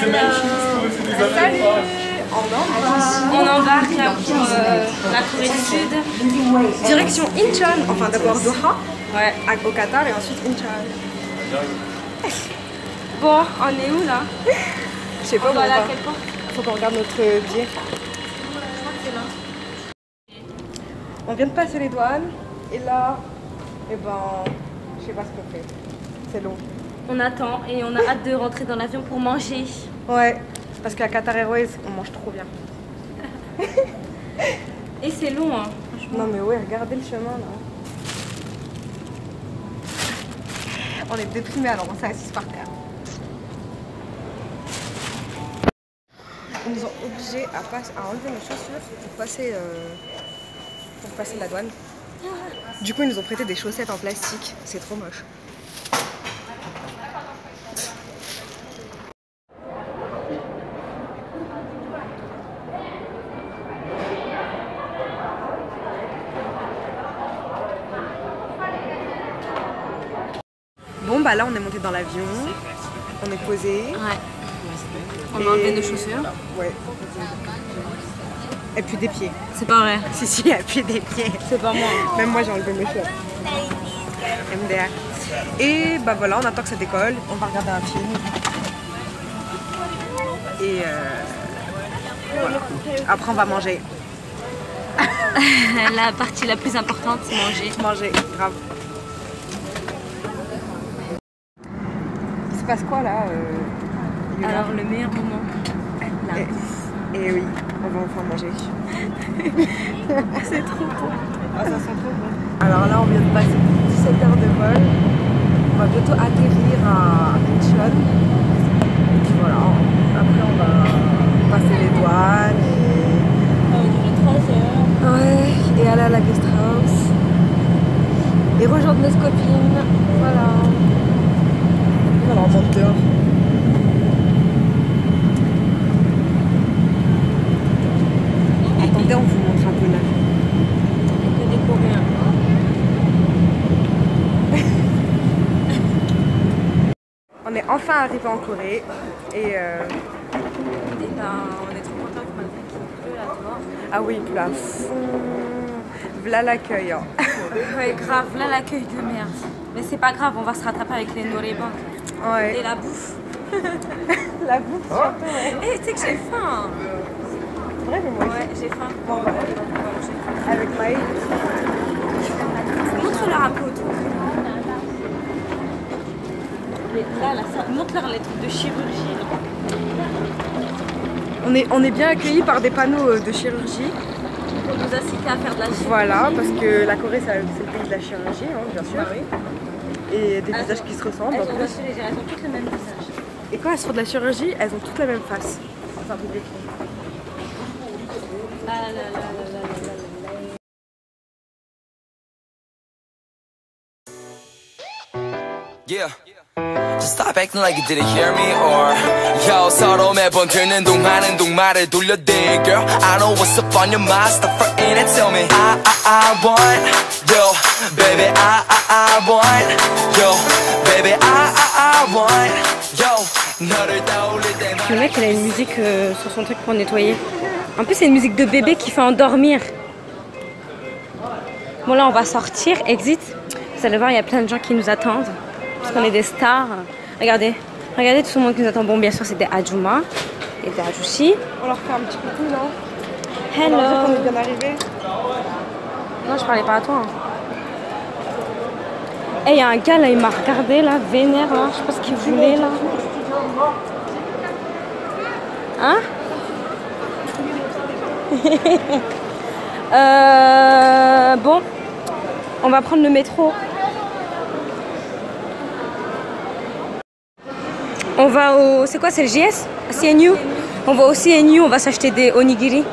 Salut. On embarque là pour la Corée du Sud. Direction Incheon, enfin d'abord Doha, Ouais. au Qatar et ensuite Incheon. Bon, on est où là? Je sais pas, On va mais aller à quelle porte? faut qu'on regarde notre billet. Je crois que c'est là. On vient de passer les douanes et là, eh ben, je sais pas ce qu'on fait. C'est long. On attend et on a hâte de rentrer dans l'avion pour manger. Ouais, parce qu'à Qatar Airways, on mange trop bien. Et c'est long, hein, franchement. Non mais ouais, regardez le chemin là. On est déprimés alors on s'est assis par terre. Ils nous ont obligés à enlever nos chaussures pour passer la douane. Du coup ils nous ont prêté des chaussettes en plastique, c'est trop moche. Bon bah là on est monté dans l'avion, on est posé. Ouais. On a enlevé nos chaussures. Ouais. Et puis des pieds. C'est pas vrai. Si, et puis des pieds. C'est pas moi. Même moi j'ai enlevé mes cheveux. MDR. Et bah voilà, on attend que ça décolle, on va regarder un film. Et voilà. Après on va manger. La partie la plus importante, c'est manger. Manger, grave. Il se passe quoi là Alors le meilleur moment. La bouffe. Et oui, on va enfin manger. C'est trop bon. Ah, ça sent trop bon. Alors là, on vient de passer 17 heures de vol. On va bientôt atterrir à Incheon. Et puis voilà, après on va passer les douanes Ça va durer 3 heures. ouais, et aller à la guest house. Et rejoindre nos copines. Voilà. Voilà, on monte dehors. Attendez, on vous montre un peu là. Et que des Coréens. On est enfin arrivé en Corée et Et ben, on est trop contents malgré qu'il pleut là, tu vois. ah oui, il pleut à fond. Voilà l'accueil. Hein. Ouais, grave, là l'accueil de merde. Mais c'est pas grave, on va se rattraper avec les nourribans. Ouais. Et la bouffe. La bouffe surtout, ouais. Eh, tu sais que j'ai faim. Vrai, mais moi aussi. Ouais, j'ai faim. Bon, bah, avec Maï. Montre-leur un peu autour. Là, montre-leur les trucs de chirurgie. Là. On est bien accueillis par des panneaux de chirurgie. On nous a cité à faire de la chirurgie. Voilà, parce que la Corée, c'est le pays de la chirurgie, hein, bien sûr. Bah oui. Et des visages qui se ressemblent. Elles En ont plus. reçu elles ont toutes le même visage. Et quand elles font de la chirurgie, elles ont toutes la même face. Enfin, public. La, la, la, la, la, la, la. Yeah. Just stop acting like you didn't hear me or yo 서로 매번 듣는 둥 하는 둥 말을 돌려대 girl I know what's up on your mind stop fronting and tell me I want yo baby I want yo baby I want yo 너를 떠올릴 때만 Le mec il a une musique sur son truc pour nettoyer. En plus c'est une musique de bébé qui fait endormir. Bon là on va sortir, exit. Vous allez voir il y a plein de gens qui nous attendent. Parce qu'on est des stars. Regardez, regardez tout le monde qui nous attend. Bon bien sûr c'était Ajuma et des Ajushi. On leur fait un petit coucou, non? Hello. On leur dit qu'on est bien arrivés. Non je parlais pas à toi. Eh, il y a un gars là, il m'a regardé là, vénère là, je sais pas ce qu'il voulait là. Hein? Bon, on va prendre le métro. On va au... C'est quoi, c'est le JS? CNU? On va au CNU, on va s'acheter des onigiri.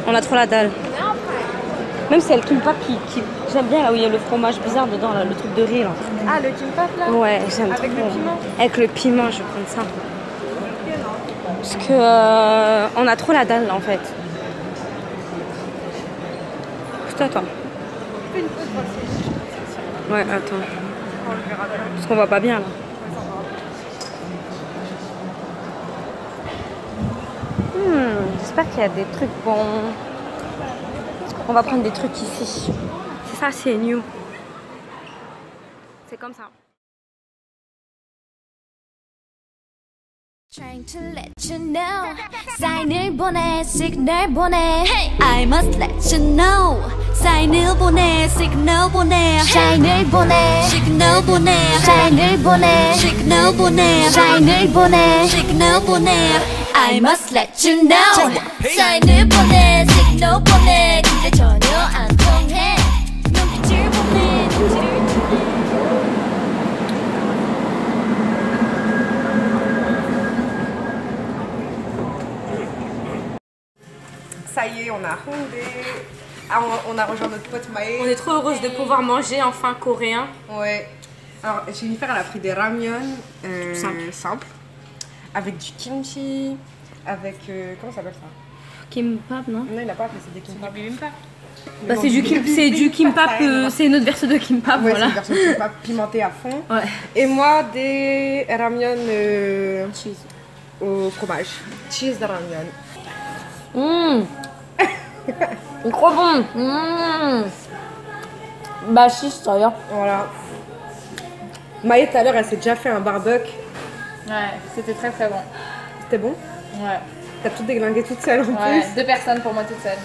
On a trop la dalle. Même c'est le kimbap qui... J'aime bien là où il y a le fromage bizarre dedans, là, le truc de riz là. Ah, le kimbap là? Ouais, j'aime trop. Avec le piment? Avec le piment, je vais prendre ça. Parce que on a trop la dalle là en fait. Putain, attends. Fais une pause voir si Ouais, attends. on le verra bien. Parce qu'on voit pas bien là. J'espère qu'il y a des trucs bons. On va prendre des trucs ici. C'est ça, c'est new. C'est comme ça. Trying to let you know. 사인을 보내, signal 보내. I must let you know. 사인을 보내, signal 보내. 사인을 보내, signal 보내. 사인을 보내, signal 보내. 사인을 보내, signal 보내. I must let you know. 사인을 보내, signal 보내. 근데 전혀 안 통해. 눈빛을 보내, 눈치를. Ça y est, on a Hongdae. Ah, on a rejoint notre pote Maë. On est trop heureuse de pouvoir manger enfin coréen. Ouais. Alors, Jennifer, elle a pris des ramyeon simples. Avec du kimchi. Avec. Comment ça s'appelle ça? Kimbap, non? Non, il n'a pas appelé, c'est des kimbap. Bah, c'est du kimbap, c'est une autre version de kimbap, Ouais, voilà. c'est une version de kimbap pimentée à fond. Ouais. Et moi, des ramyeon cheese au fromage. Cheese de ramyeon. trop bon. Bah, si, ça. Voilà. Maë, tout à l'heure, elle s'est déjà fait un barbecue. Ouais, c'était très très bon. C'était bon? Ouais. T'as tout déglingué toute seule en Ouais, plus. 2 personnes pour moi toute seule.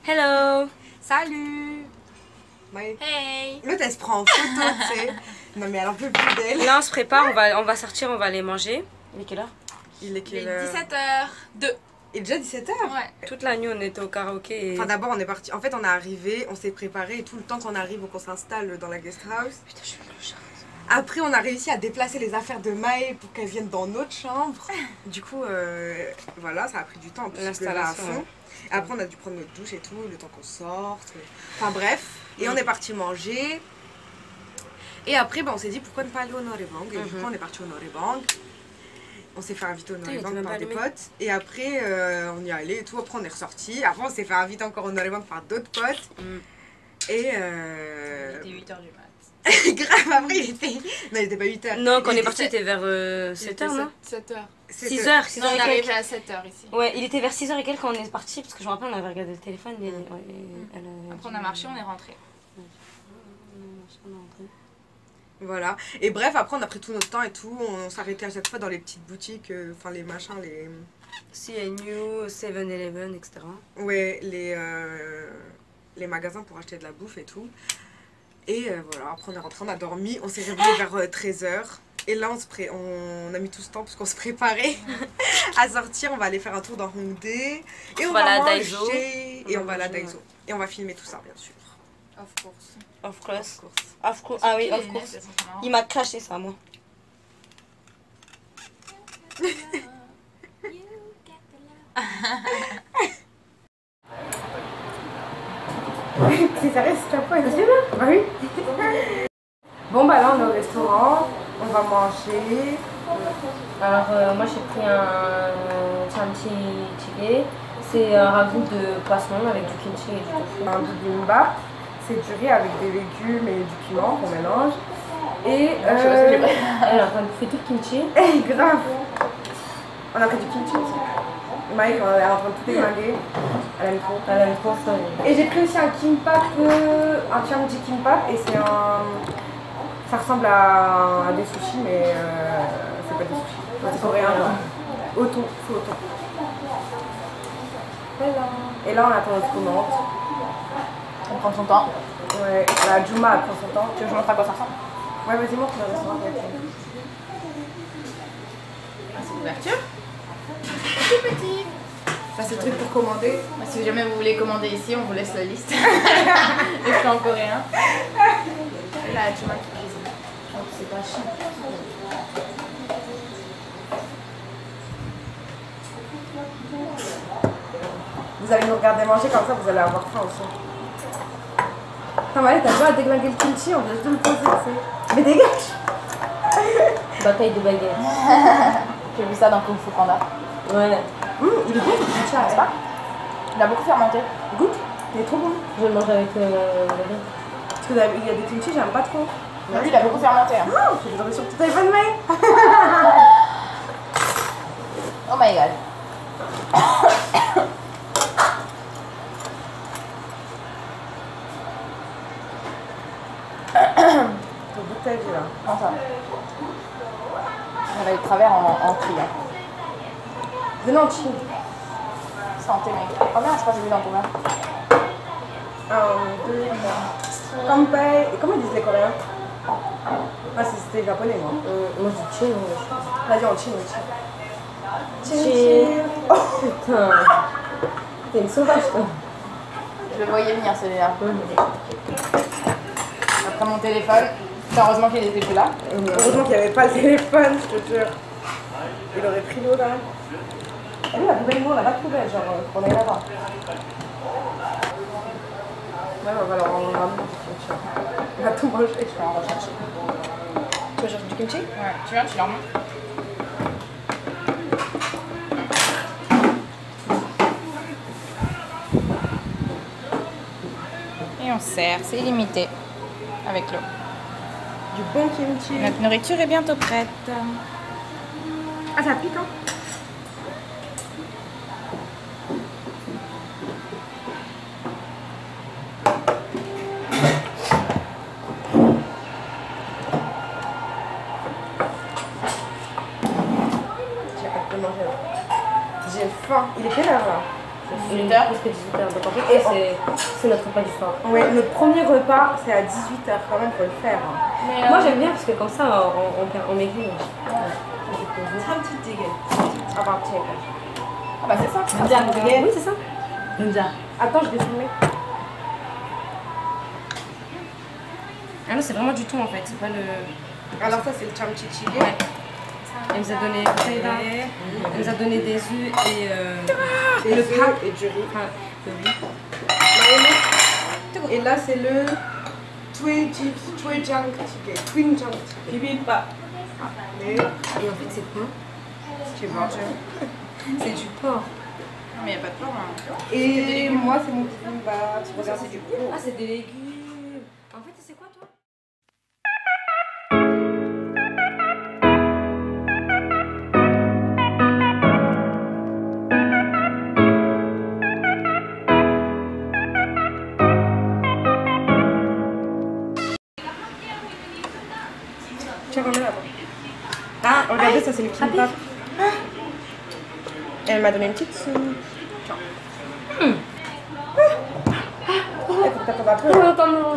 Hello. Salut Maë. Hey. L'autre, elle se prend en photo, tu sais. Non mais elle en peut plus d'elle. Là, on se prépare, on va sortir, on va aller manger. Il est quelle heure? Il est quelle Il est heure? 17h02. Il est déjà 17h? Ouais. Toute la nuit, on était au karaoké. Et... Enfin d'abord on est parti, en fait on est arrivé, on s'est préparé et tout le temps qu'on arrive ou qu'on s'installe dans la guest house. Putain, je suis clocharde. Après on a réussi à déplacer les affaires de Maë pour qu'elle vienne dans notre chambre. Du coup voilà, ça a pris du temps parce que là à L'installation, fond. Après on a dû prendre notre douche et tout, le temps qu'on sorte. Enfin bref, et on est parti manger. Et après on s'est dit pourquoi ne pas aller au Norebang. Et du coup on est parti au Norebang. On s'est fait inviter au Norebang par des potes. Et après on y est allé et tout, après on est ressorti. Après on s'est fait inviter encore au Norebang par d'autres potes. Et Il était 8h du mat. grave, après il était... Non, il était pas 8h. Non, quand on est parti, c'était vers 7h, non? 7h. 6h, 6h Non, on et est arrivé quelques. à 7h ici. Ouais, il était vers 6h et quelques quand on est parti, parce que je me rappelle, on avait regardé le téléphone. Et, Après on a marché, on est rentré. Voilà. Et bref, après on a pris tout notre temps et tout. On s'arrêtait à chaque fois dans les petites boutiques, enfin les machins, les... CNU, 7-Eleven, etc. Ouais, les magasins pour acheter de la bouffe et tout. Et voilà, après on est rentré, on a dormi, on s'est réveillé vers 13h. Et là on a mis tout ce temps parce qu'on se préparait à sortir. On va aller faire un tour dans Hongdae. Et on va à manger. Daiso. Et on va à la Daiso. Et on va filmer tout ça bien sûr. Of course. Of course. Of course. Ah oui, of course. Il m'a craché ça, moi. C'est sérieux, c'est pas bah oui. Bon bah là on est au restaurant, on va manger. Alors moi j'ai pris un chamchi jjigae. C'est un ragoût de poisson avec du kimchi et du tofu. Un bibimbap, c'est du riz avec des légumes et du piment qu'on mélange. Et Elle est en train de bouffer tout le kimchi. grave. On a pris du kimchi aussi. Maë, elle est en train de tout déglinguer. Elle aime trop. Elle aime trop ça. Et j'ai pris aussi un kimbap, un chamchi kimbap, et c'est un... Ça ressemble à des sushis, mais c'est pas des sushis. C'est coréen. Au thon, c'est au thon. Voilà. Et là on attend notre commande. On prend son temps. Ouais, la Juma elle prend son temps. Tu veux que je montre à quoi ça ressemble? Ouais, vas-y, montre le restaurant. C'est l'ouverture. Tout petit. Ça c'est le truc pour commander. Si jamais vous voulez commander ici, on vous laisse la liste. Et puis en coréen. Et là, tu vois qui cuisine. Je pense que c'est pas chiant. Vous allez nous regarder manger comme ça, vous allez avoir faim aussi. Putain, Maëlle, t'as déjà à déglinguer le kimchi, on vient juste de le poser, tu sais. Mais dégage! Bataille de baguettes. J'ai vu ça dans Kung Fu Panda. Il Ouais. est bon le kimchi, N'est-ce pas? Il a beaucoup fermenté. Goûte, il est trop bon. Je vais le manger avec la viande. Parce qu'il y a des kimchi, j'aime pas trop. Lui, il a beaucoup fermenté. Hein. Oh, je vais sur ton téléphone, Maëlle. Oh my god. Ton bout de ta vie, là. Comment ça? On a eu de travers en tri. Hein. Venez en Chine. Santé, mec. Oh merde, je crois que j'ai vu dans ton verre. 1, 2, 3. Kampai. Et comment ils disent les Coréens? Ah, c'était japonais, moi. Moi je dis chill. Vas-y, en Chine, Chill. Putain. T'es une sauvage, toi. Je le voyais venir celui-là. Après mon téléphone, heureusement qu'il était plus là. Heureusement qu'il n'y avait pas le téléphone, je te jure. Il aurait pris l'eau là. Ah oui, la poubelle, nous, on n'a pas de poubelle, genre, on est là-bas. Ouais, on va leur en ramener. On va tout manger. Je vais en rechercher. Tu veux chercher du kimchi? Ouais, tu viens, tu leur montres. Et on sert, c'est illimité avec l'eau. Du bon kimchi. Notre nourriture est bientôt prête. Ah, ça pique, hein? J'ai hâte de manger là. J'ai faim. Il est quelle heure là? 18h, plus que 18h. Donc en fait, c'est notre repas du soir. Ouais, notre premier repas c'est à 18h quand même, faut le faire. Mais Moi j'aime bien parce que comme ça, on maigrit. Time to dig it. About chicken. Ah bah c'est ça. Oui, c'est ça. Attends, je vais filmer. Ah non, c'est vraiment du thon en fait. C'est pas le. Alors ça c'est le chamchi chili. Ouais. Elle nous a donné elle nous a donné des œufs et le pain et du riz. enfin, le riz. Et là c'est le twin jang bibimbap. Et Et en fait, c'est quoi? tu vois. C'est du porc. Non mais y a pas de porc. Hein. Et moi c'est mon bibimbap. Tu regardes, c'est du porc. Ah, c'est des légumes. En fait, c'est quoi toi? Tiens, remets là-bas. Ah, regardez, ça c'est le kimbap. Elle m'a donné une petite soupe. Tiens. Faut que t'attends un peu. Attends,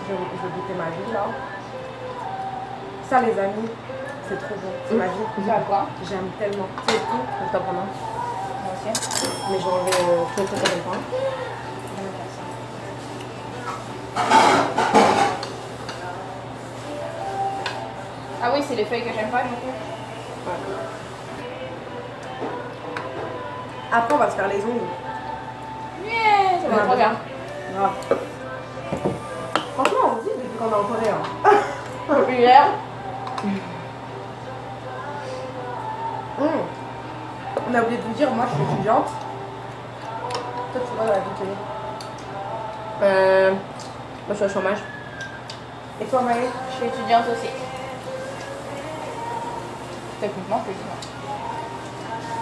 Je vais goûter ma vie là. Ça les amis, c'est trop bon. C'est ma vie. Tu as quoi? J'aime tellement. C'est tout. je t'en prends un. Moi aussi. Mais je vais enlever tout le truc en même temps. Ah oui, c'est les feuilles que j'aime pas du coup. Après on va se faire les ongles. Yeah, ça va trop bien. Grave. Franchement on se dit depuis qu'on est en Corée. Hein. Hier. On a oublié de vous dire, moi je suis étudiante. Toi tu vois dans la vie télé. Moi, je suis au chômage. Et toi Maëlle? Je suis étudiante aussi. Techniquement, je suis étudiante.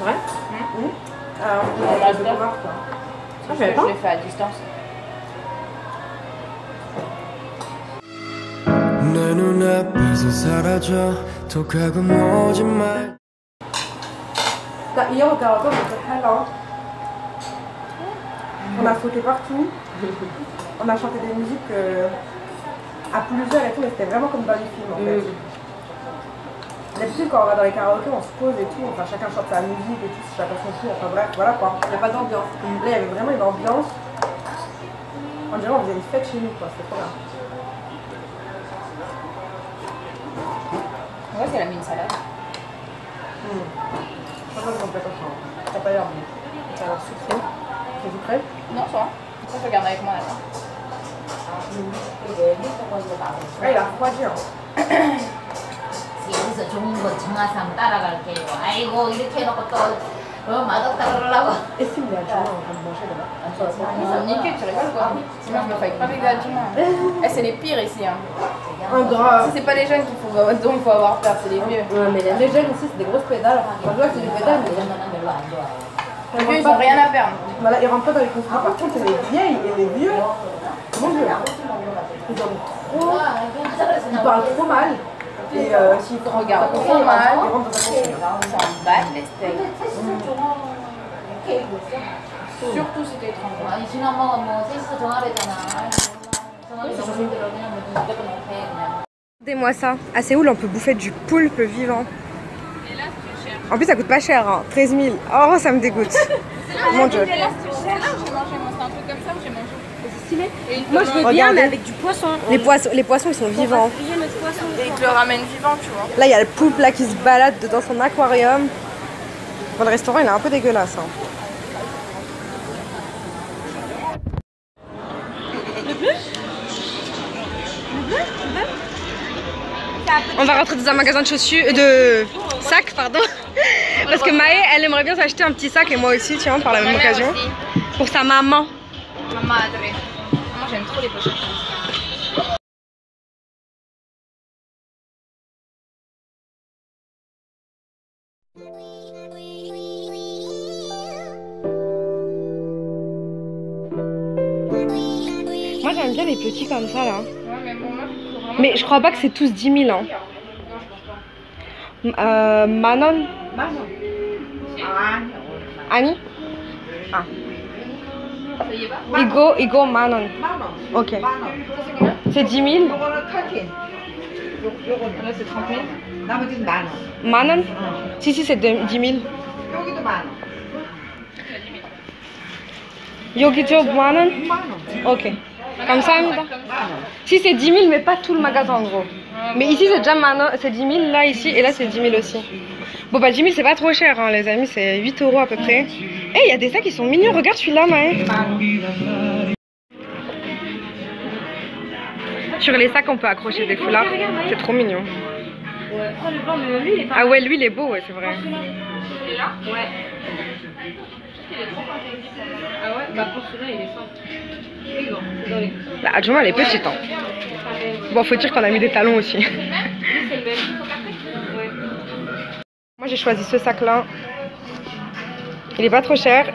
Ouais? Alors, On va se je dire. vais voir quoi. Ah, je savais pas. l'ai fait à distance. 내 눈앞에서 사라져 독하고 모진 말 Hier au karaoké, on a fait très lent. On a sauté partout. On a chanté des musiques à plusieurs et tout, mais c'était vraiment comme dans les films en fait. D'habitude, quand on va dans les karaokés, on se pose et tout, enfin chacun chante sa musique et tout, chacun son tour, enfin bref, voilà quoi. Il n'y a pas d'ambiance. Là, il y avait vraiment une ambiance. On dirait qu'on faisait une fête chez nous quoi, c'était trop bien. qu'elle a mis une salade. T'as pas l'air bon. Ça a l'air sucré. C'est sucré? Non, ça va. Ça, je regarde avec moi là. Ah, il a refroidi. 여기서 좋은 거 정하상 따라갈게요. 아이고 이렇게 해놓고 또 맛없다 그러려고. Est-ce qu'il est à on va manger là-bas? Ils sont nickel, tu rigoles quoi. Sinon, je me fais pas avec la c'est les pires ici. Hein. Un gras. Si c'est pas les jeunes dont il faut avoir peur, c'est les vieux. Ouais, mais les jeunes ici, c'est des grosses pédales. Moi, je vois que c'est des pédales, mais Les vieux, ils ont rien à perdre. voilà, ils rentrent pas dans les conflits. Par contre, les vieilles et les vieux, mon Dieu, ils ont trop. Ils parlent trop mal. Et s'ils Regarde, trop trop mal. ils rentrent dans un conflit. Ils s'en battent les steaks. Surtout si t'es étranger. 아니 지난 뭐 셋이서 정하래잖아. 정하래 정하는 대로 그냥 뭐 무조건 못해 그냥. Regardez-moi ça. À Séoul, on peut bouffer du poulpe vivant. En plus, ça coûte pas cher, hein. 13 000. Oh, ça me dégoûte. Mon Dieu. C'est là où j'ai mangé, moi c'est un peu comme ça où j'ai mangé. C'est stylé. Moi, je veux bien, Regardez. mais avec du poisson. Les poissons, ils sont vivants. Et ils te le ramènent vivant, tu vois. Là, il y a le poulpe là qui se balade dans son aquarium. Bon, le restaurant, il est un peu dégueulasse. Hein. On va rentrer dans un magasin de chaussures, de sacs, pardon. Parce que Maë, elle aimerait bien s'acheter un petit sac et moi aussi, tiens, par la même occasion. Pour sa maman. Maman adorée. Moi j'aime trop les pochettes. Moi, j'aime bien les petits comme ça, là. Ouais, mais bon, moi, faut vraiment... Mais je crois pas que c'est tous 10 000 ans. Manon Annie Ah. Igo Manon. Ok. C'est 10 000 Là c'est 30 000. Manon Si, c'est 10 000. Yogijo Manon Ok. Comme ça, Amida. Si, c'est 10 000, mais pas tout le magasin en gros. Mais ici, c'est déjà Manon, c'est 10 000, là, ici, et là, c'est 10 000 aussi. Bon, bah, 10 000, c'est pas trop cher, hein, les amis, c'est 8 € à peu près. Eh, il y a des sacs qui sont mignons, regarde celui-là, Maë. Sur les sacs, on peut accrocher des foulards, c'est trop mignon. Ah ouais, lui, il est beau, ouais, c'est vrai. Celui-là? Ouais. Il est trop intéressant. Ah ouais, bah pour celui-là, il est simple. La Adjouma, elle est petite, hein. Bon, faut dire qu'on a mis des talons aussi. Moi, j'ai choisi ce sac-là. Il est pas trop cher.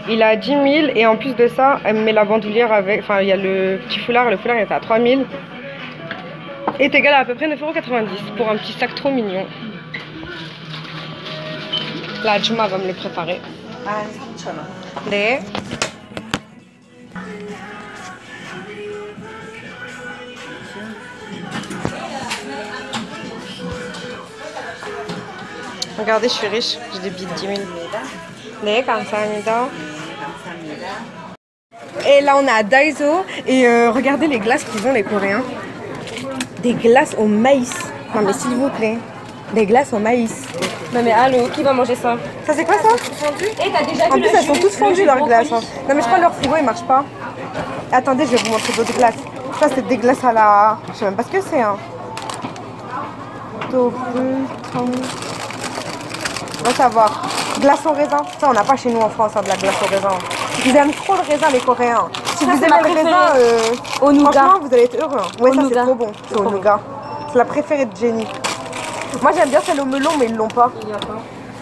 Il a 10 000 et en plus de ça, elle met la bandoulière avec. Enfin, il y a le petit foulard. Le foulard est à 3 000. Et est égal à peu près 9,90 € pour un petit sac trop mignon. La Adjouma va me le préparer. 네. Regardez, je suis riche, j'ai des billets de 10 000. 네, 감사합니다. Et là, on est à Daiso et regardez les glaces qu'ils ont, les Coréens. Des glaces au maïs. Non mais s'il vous plaît, des glaces au maïs. Non mais allô, qui va manger ça? Ça c'est quoi ça? Et t'as déjà vu? En plus elles sont toutes fondues leurs glaces. Hein. Non mais je crois que leur frigo il marche pas. Attendez, je vais vous montrer d'autres glaces. Ça c'est des glaces à la... Je sais même pas ce que c'est. Hein. On va savoir. Glace au raisin. Ça on n'a pas chez nous en France, hein, de la glace au raisin. Ils aiment trop le raisin les Coréens. Si vous aimez le raisin, au nougat. Franchement vous allez être heureux. Hein. Ouais, ça c'est trop bon. C'est au nougat. C'est la préférée de Jenny. Moi j'aime bien celle au melon mais ils l'ont pas.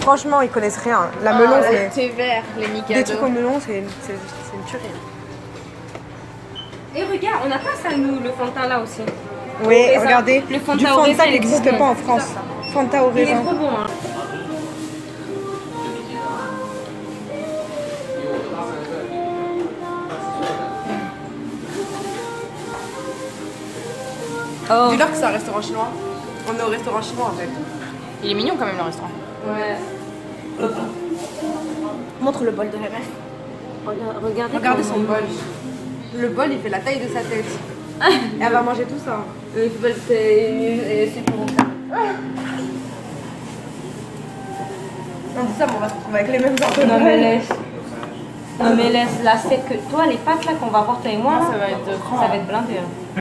Franchement ils connaissent rien. La melon c'est... thé vert, les Mikado. Des trucs au melon c'est une tuerie. Et regarde, on n'a pas ça nous, le Fanta là aussi. Oui, regardez, le Fanta du Fanta il n'existe pas en France. Fanta au raisin. Il est trop bon hein. Oh. Dis-leur que c'est un restaurant chinois. On est au restaurant chinois en fait. Il est mignon quand même le restaurant. Ouais. Montre le bol de la meuf. Regardez son bol. Le bol il fait la taille de sa tête. Et elle va manger tout ça. C'est pour ça. Non, c'est ça, mais on va se retrouver avec les mêmes ordres. Non mais laisse. Non mais laisse. Là, c'est que toi, les pâtes là qu'on va voir toi et moi, Ça va être grand. ça va être blindé. Hein.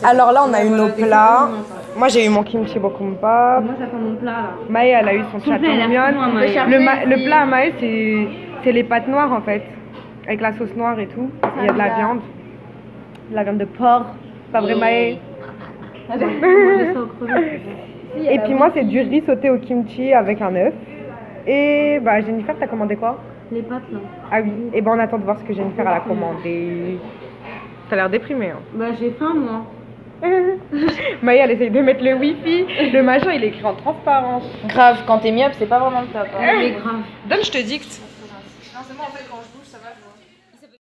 Alors là, on a eu nos plats. Moi, j'ai eu mon kimchi bokkeumbap. Moi, j'attends mon plat là. Maë, elle a eu son S'il vous plaît, elle a chateaubriand. fait moi, Maë. Le plat à Maë, c'est les pâtes noires en fait. Avec la sauce noire et tout. Il y a de la viande. De la viande de porc. Pas vrai, Maë? Et puis moi, c'est du riz sauté au kimchi avec un œuf. Et bah, Jennifer, t'as commandé quoi? Les pâtes là. Ah oui. Et ben, on attend de voir ce que Jennifer elle a commandé. T'as l'air déprimée. Hein. Bah, j'ai faim moi. Maë, elle essaye de mettre le wifi. Le machin, il est écrit en transparence. Grave, quand t'es myope, c'est pas vraiment le top. Hein. Mais grave. Donne, je te dicte. Non, c'est moi en fait quand je bouge.